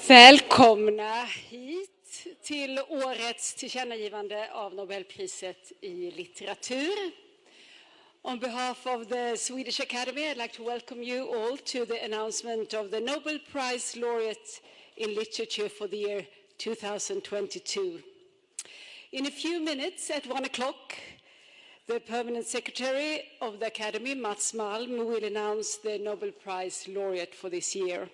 Välkomna hit till årets tillkännagivande av Nobelpriset i litteratur. On behalf of the Swedish Academy, I'd like to welcome you all to the announcement of the Nobel Prize laureate in literature for the year 2022. In a few minutes, at 1 o'clock, the permanent secretary of the Academy, Mats Malm, will announce the Nobel Prize laureate for this year.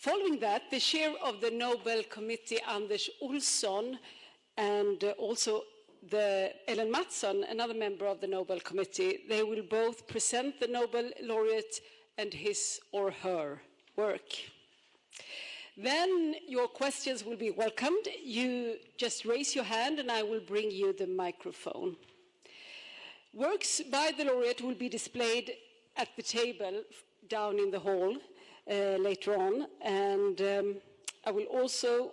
Following that, the chair of the Nobel Committee, Anders Olsson, and also Ellen Mattsson, another member of the Nobel Committee, they will both present the Nobel laureate and his or her work. Then your questions will be welcomed. You just raise your hand and I will bring you the microphone. Works by the laureate will be displayed at the table down in the hall later on, and I will also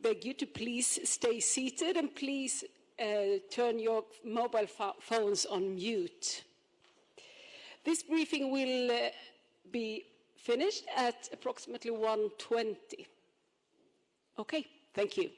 beg you to please stay seated and please turn your mobile phones on mute. This briefing will be finished at approximately 1:20. Okay, thank you.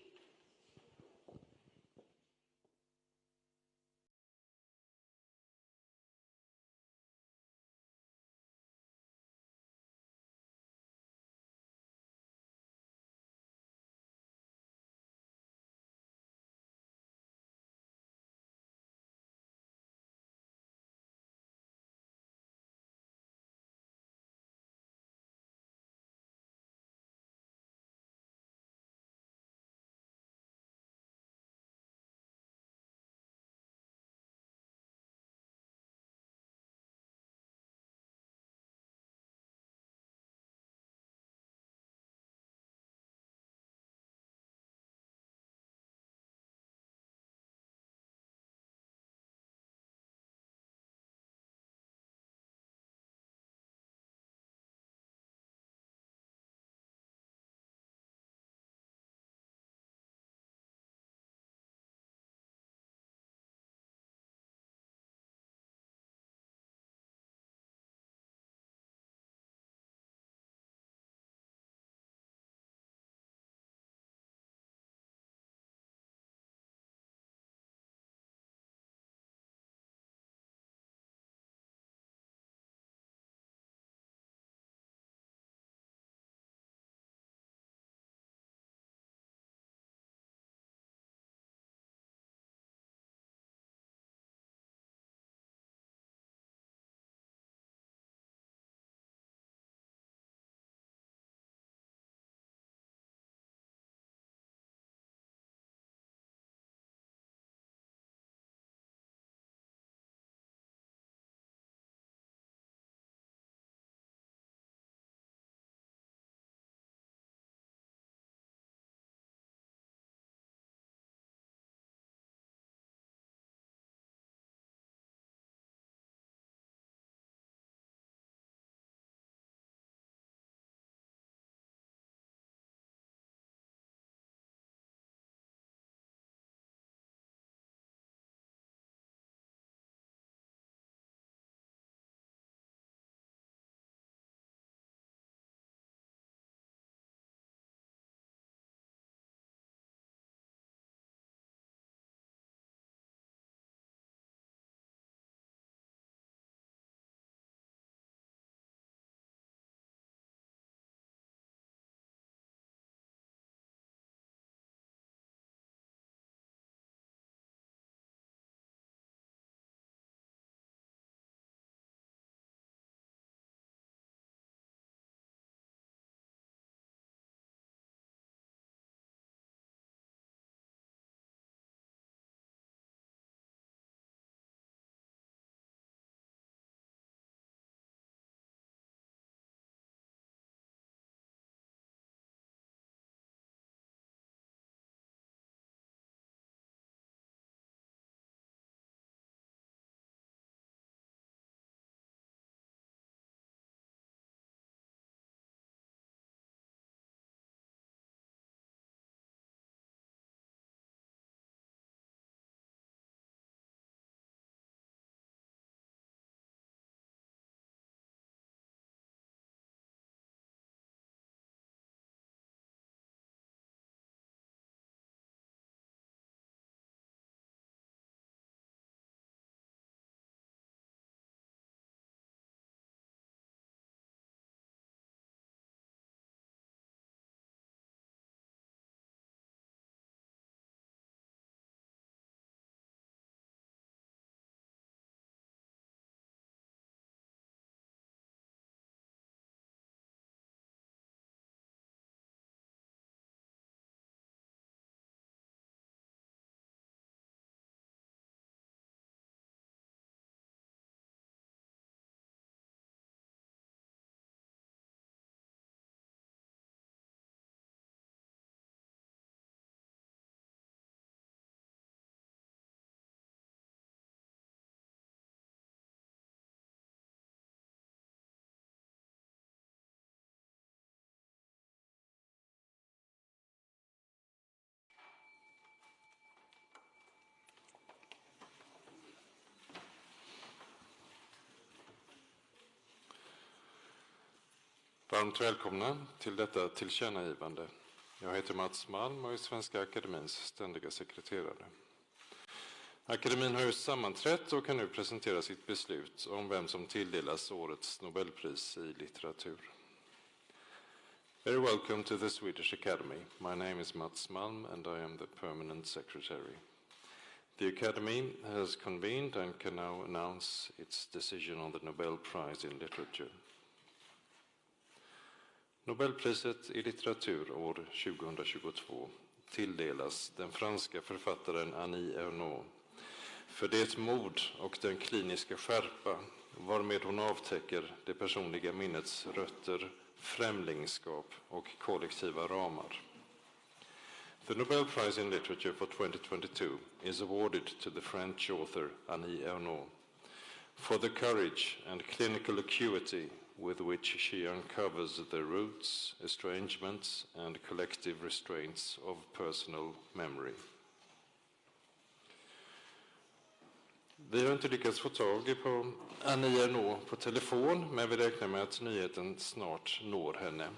Varmt välkomna till detta tillkännagivande. Jag heter Mats Malm och är Svenska Akademins ständiga sekreterare. Akademin har just sammanträtt och kan nu presentera sitt beslut om vem som tilldelas årets Nobelpris i litteratur. Very welcome to the Swedish Academy. My name is Mats Malm and I am the permanent secretary. The Academy has convened and can now announce its decision on the Nobel Prize in Literature. Nobelpriset i litteratur år 2022 tilldelas den franska författaren Annie Ernaux för det mod och den kliniska skärpa varmed hon avtäcker det personliga minnets rötter, främlingskap och kollektiva ramar. The Nobel Prize in Literature for 2022 is awarded to the French author Annie Ernaux for the courage and clinical acuity with which she uncovers the roots, estrangements, and collective restraints of personal memory. Vi har inte lyckats få tag på Annie Ernaux på telefon, men vi räknar med att nyheten snart når henne.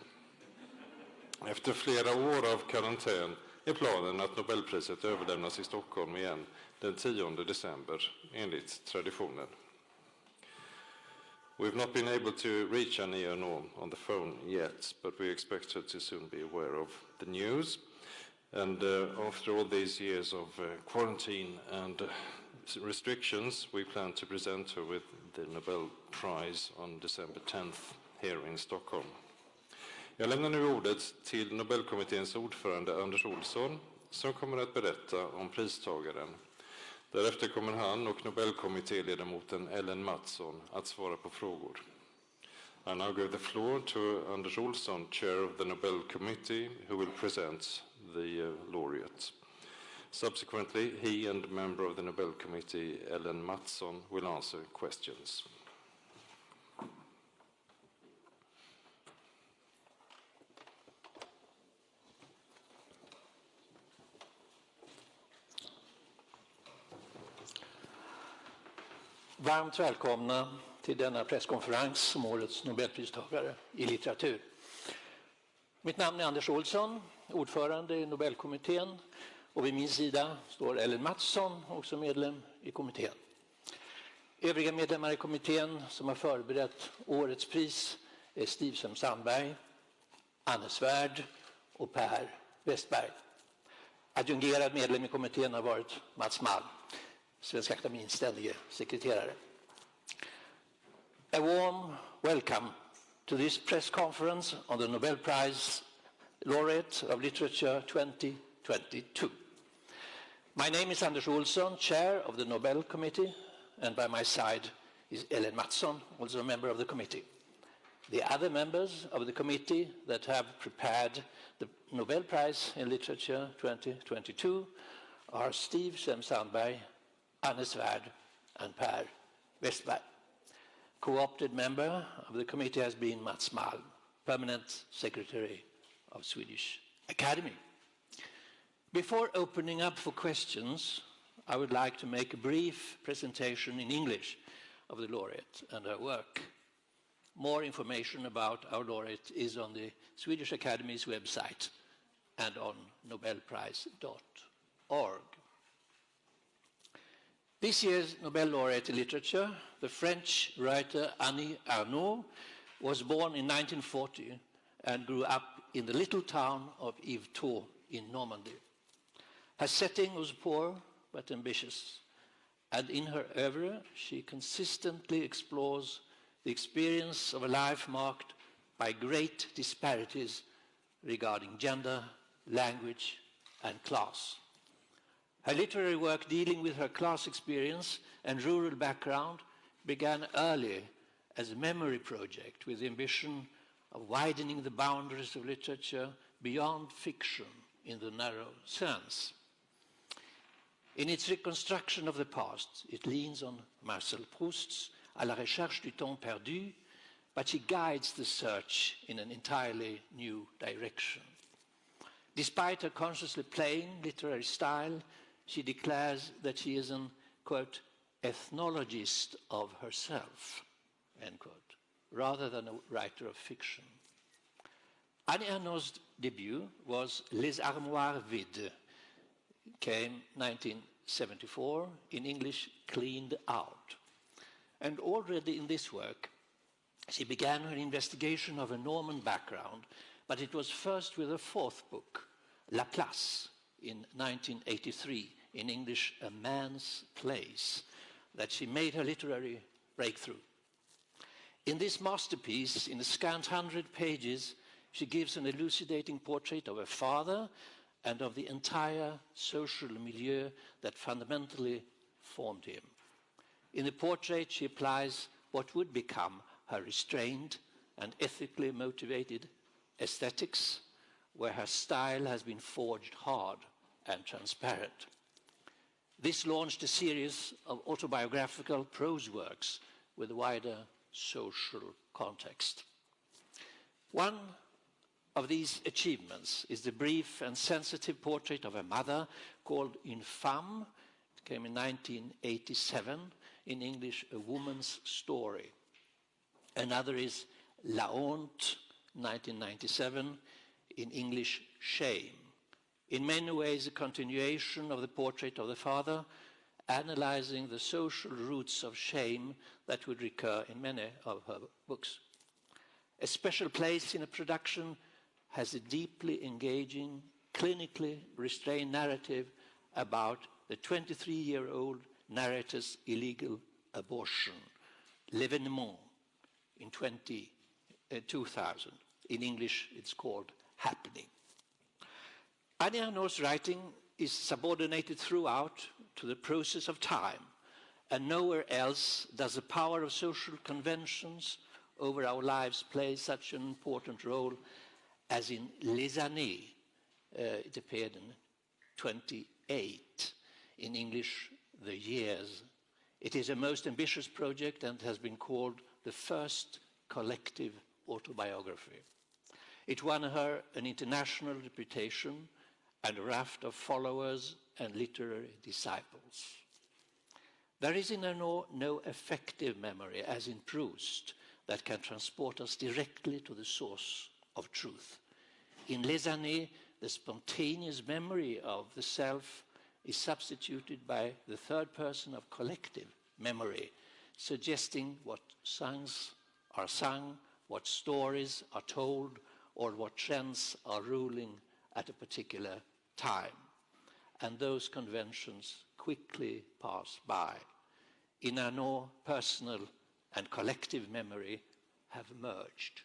Efter flera år av karantän är planen att Nobelpriset överlämnas i Stockholm igen den 10 december enligt traditionen. We've not been able to reach Annie Ernaux on the phone yet, but we expect her to soon be aware of the news. And after all these years of quarantine and restrictions, we plan to present her with the Nobel Prize on December 10th here in Stockholm. Jag lämnar nu ordet till Nobelkommitténs ordförande Anders Olsson som kommer att berätta om pristagaren. Därefter kommer han och Nobelkommittéledamoten Ellen Mattsson att svara på frågor. I now give the floor to Anders Olsson, chair of the Nobel Committee, who will present the laureate. Subsequently, he and member of the Nobel Committee, Ellen Mattsson, will answer questions. Varmt välkomna till denna presskonferens om årets Nobelpristagare i litteratur. Mitt namn är Anders Olsson, ordförande i Nobelkommittén, och vid min sida står Ellen Mattsson, också medlem i kommittén. Övriga medlemmar i kommittén som har förberett årets pris är Stig Sandberg, Anne Svärd och Per Westberg. Adjungerad medlem i kommittén har varit Mats Malm, Svenska Akademins ständige sekreterare. A warm welcome to this press conference on the Nobel Prize Laureate of Literature 2022. My name is Anders Olsson, chair of the Nobel Committee, and by my side is Ellen Mattsson, also a member of the committee. The other members of the committee that have prepared the Nobel Prize in Literature 2022 are Stig Sandberg, Anne Svärd and Per Westberg. Co-opted member of the committee has been Mats Malm, permanent secretary of Swedish Academy. Before opening up for questions, I would like to make a brief presentation in English of the laureate and her work. More information about our laureate is on the Swedish Academy's website and on nobelprize.org. This year's Nobel laureate in literature, the French writer Annie Ernaux, was born in 1940 and grew up in the little town of Yvetot in Normandy. Her setting was poor but ambitious, and in her oeuvre she consistently explores the experience of a life marked by great disparities regarding gender, language, and class. Her literary work dealing with her class experience and rural background began early as a memory project with the ambition of widening the boundaries of literature beyond fiction in the narrow sense. In its reconstruction of the past, it leans on Marcel Proust's À la recherche du temps perdu, but she guides the search in an entirely new direction. Despite her consciously plain literary style, she declares that she is an, quote, ethnologist of herself, end quote, rather than a writer of fiction. Annie Ernaux's debut was Les Armoires Vides, came 1974, in English, Cleaned Out. And already in this work, she began her investigation of a Norman background, but it was first with her fourth book, La Place, in 1983, in English, A Man's Place, that she made her literary breakthrough. In this masterpiece, in a scant 100 pages, she gives an elucidating portrait of her father and of the entire social milieu that fundamentally formed him. In the portrait, she applies what would become her restrained and ethically motivated aesthetics, where her style has been forged hard and transparent. This launched a series of autobiographical prose works with a wider social context. One of these achievements is the brief and sensitive portrait of her mother called Une Femme. It came in 1987, in English, A Woman's Story. Another is La Honte, 1997, in English, Shame. In many ways, a continuation of the portrait of the father, analyzing the social roots of shame that would recur in many of her books. A special place in a production has a deeply engaging, clinically restrained narrative about the 23-year-old narrator's illegal abortion, L'événement, in 2000. In English, it's called Happening. Annie Ernaux's writing is subordinated throughout to the process of time, and nowhere else does the power of social conventions over our lives play such an important role as in Les Années. It appeared in 28, in English, The Years. It is a most ambitious project and has been called the first collective autobiography. It won her an international reputation and a raft of followers and literary disciples. There is in Ernaux no effective memory, as in Proust, that can transport us directly to the source of truth. In Les Années, the spontaneous memory of the self is substituted by the third person of collective memory, suggesting what songs are sung, what stories are told, or what trends are ruling at a particular time. And those conventions quickly pass by. In Ernaux, personal and collective memory have merged.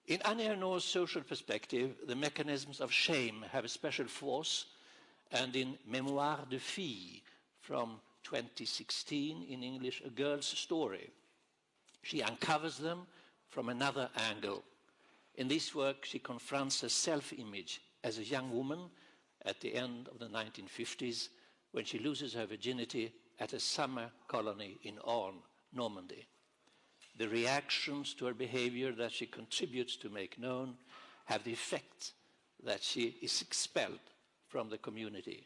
In Annie Ernaux's social perspective, the mechanisms of shame have a special force, and in Mémoires de Fille from 2016, in English, A Girl's Story, she uncovers them from another angle. In this work, she confronts her self-image as a young woman at the end of the 1950s, when she loses her virginity at a summer colony in Orne, Normandy. The reactions to her behavior that she contributes to make known have the effect that she is expelled from the community.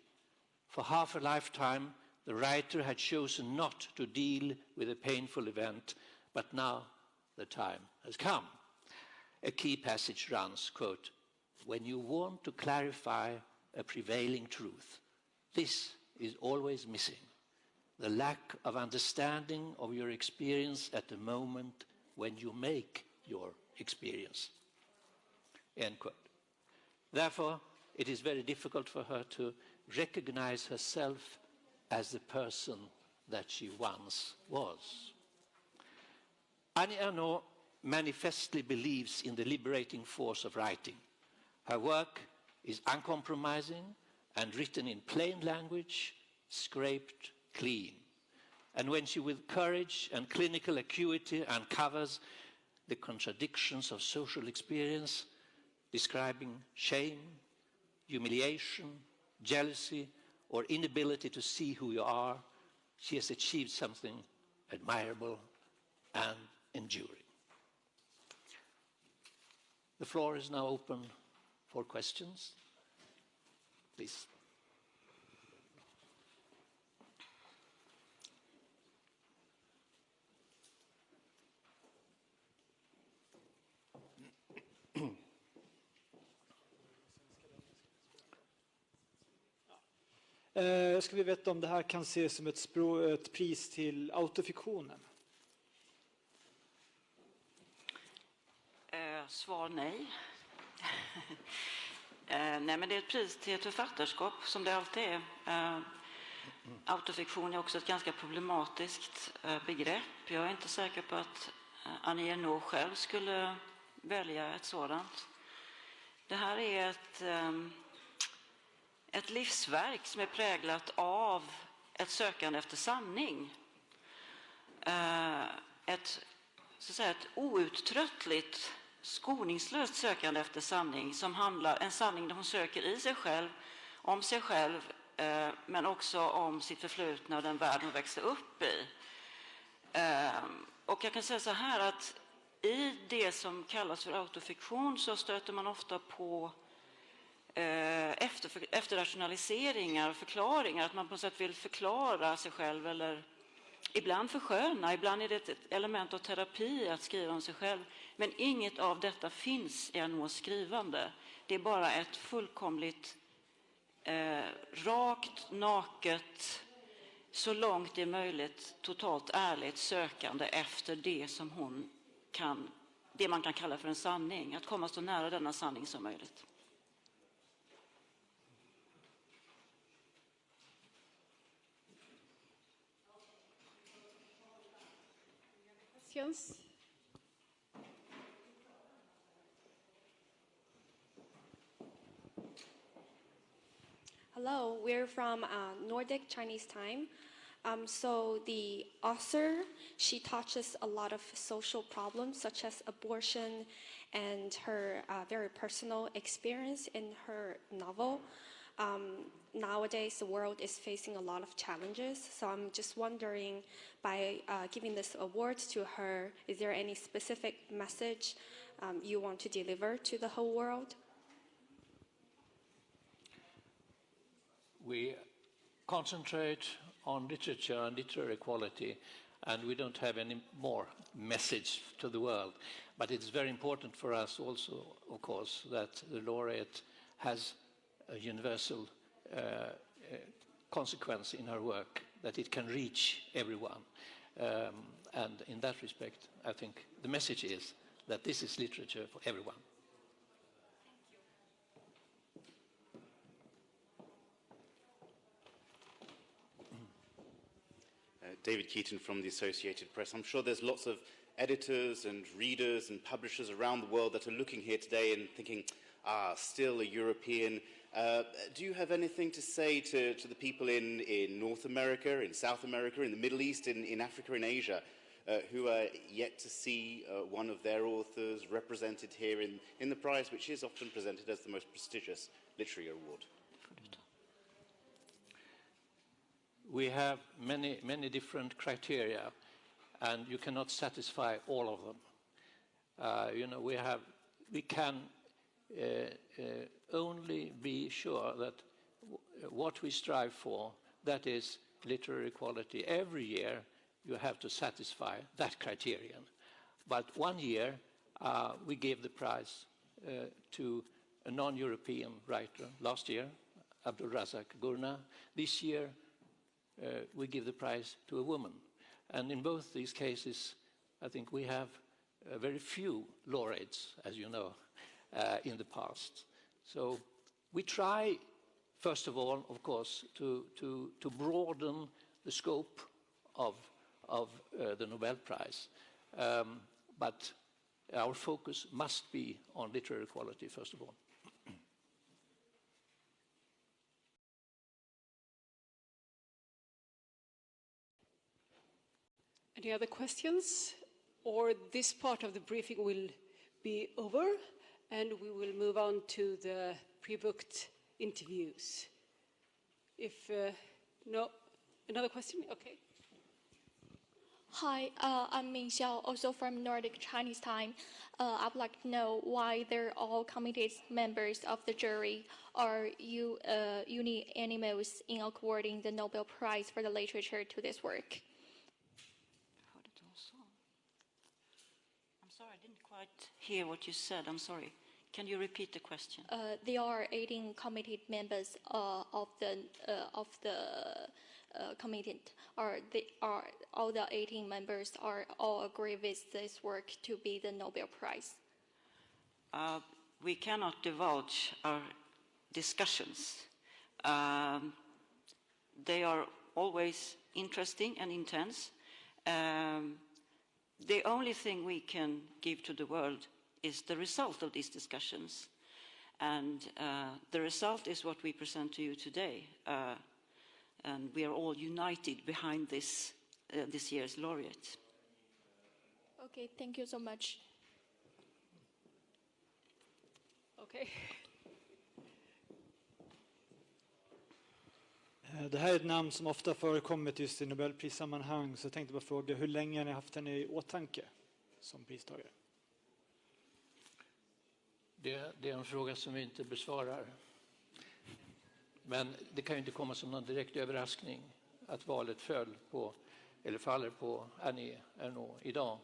For half a lifetime, the writer had chosen not to deal with a painful event, but now the time has come. A key passage runs, quote, "When you want to clarify a prevailing truth, this is always missing. The lack of understanding of your experience at the moment when you make your experience." End quote. Therefore, it is very difficult for her to recognize herself as the person that she once was. Annie Ernaux manifestly believes in the liberating force of writing. Her work is uncompromising and written in plain language, scraped clean. And when she with courage and clinical acuity uncovers the contradictions of social experience, describing shame, humiliation, jealousy, or inability to see who you are, she has achieved something admirable and enduring. The floor is now open for questions. Please. Jag skulle vilja veta om det här kan ses som ett pris till autofiktionen. Svar nej. Nej, men det är ett pris till ett författarskap som det alltid är. Autofiktion är också ett ganska problematiskt begrepp. Jag är inte säker på att Annie Ernaux själv skulle välja ett sådant. Det här är ett livsverk som är präglat av ett sökande efter sanning. Ett outtröttligt, skoningslöst sökande efter sanning som handlar en sanning där hon söker i sig själv, om sig själv, men också om sitt förflutna och den värld hon växte upp i. Och jag kan säga så här att i det som kallas för autofiktion så stöter man ofta på efterrationaliseringar och förklaringar, att man på något sätt vill förklara sig själv eller ibland försköna, ibland är det ett element av terapi att skriva om sig själv, men inget av detta finns i Ernaux skrivande. Det är bara ett fullkomligt rakt, naket, så långt det är möjligt, totalt ärligt sökande efter det som hon kan, det man kan kalla för en sanning, att komma så nära denna sanning som möjligt. Questions? Hello, we're from Nordic Chinese Time. So the author, she touches a lot of social problems such as abortion and her very personal experience in her novel. Nowadays, the world is facing a lot of challenges. So I'm just wondering, by giving this award to her, is there any specific message you want to deliver to the whole world? We concentrate on literature and literary quality, and we don't have any more message to the world. But it's very important for us also, of course, that the laureate has a universal consequence in her work, that it can reach everyone. And in that respect, I think the message is that this is literature for everyone. David Keaton from the Associated Press. I'm sure there's lots of editors and readers and publishers around the world that are looking here today and thinking, still a European. Do you have anything to say to the people in North America, in South America, in the Middle East, in Africa, in Asia, who are yet to see one of their authors represented here in the prize, which is often presented as the most prestigious literary award? We have many different criteria, and you cannot satisfy all of them. We can only be sure that what we strive for, that is literary quality. Every year you have to satisfy that criterion. But one year we gave the prize to a non-European writer. Last year, Abdulrazak Gurna. This year we give the prize to a woman. And in both these cases, I think we have very few laureates, as you know, in the past. So we try, first of all, of course, to broaden the scope of the Nobel Prize. But our focus must be on literary quality, first of all. Any other questions? Or this part of the briefing will be over, and we will move on to the pre-booked interviews. If no, another question? Okay. Hi, I'm Ming Xiao, also from Nordic Chinese Time. I would like to know why they're all committed members of the jury are unanimous in awarding the Nobel Prize for the literature to this work. I'm sorry, I didn't quite hear what you said. I'm sorry. Can you repeat the question? There are 18 committee members of the committee. All the 18 members are all agree with this work to be the Nobel Prize? We cannot divulge our discussions. They are always interesting and intense. The only thing we can give to the world is the result of these discussions. And the result is what we present to you today. And we are all united behind this year's laureate. Okay, thank you so much. Okay. Det här är ett namn som ofta förekommit just i Nobelprissammanhang, så jag tänkte bara fråga, hur länge har ni haft henne i åtanke som pristagare? Det är en fråga som vi inte besvarar. Men det kan ju inte komma som någon direkt överraskning att valet faller på Annie Ernaux idag.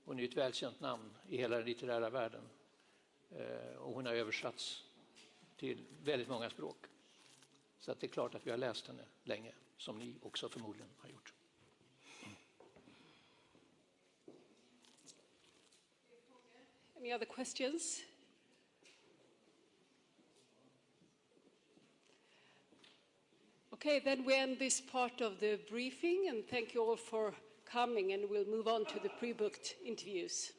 Hon är ett välkänt namn i hela den litterära världen. Och hon har översatts till väldigt många språk. Så att det är klart att vi har läst henne länge, som ni också förmodligen har gjort. Any other questions? Okay, then we end this part of the briefing, and thank you all for coming, and we'll move on to the pre-booked interviews.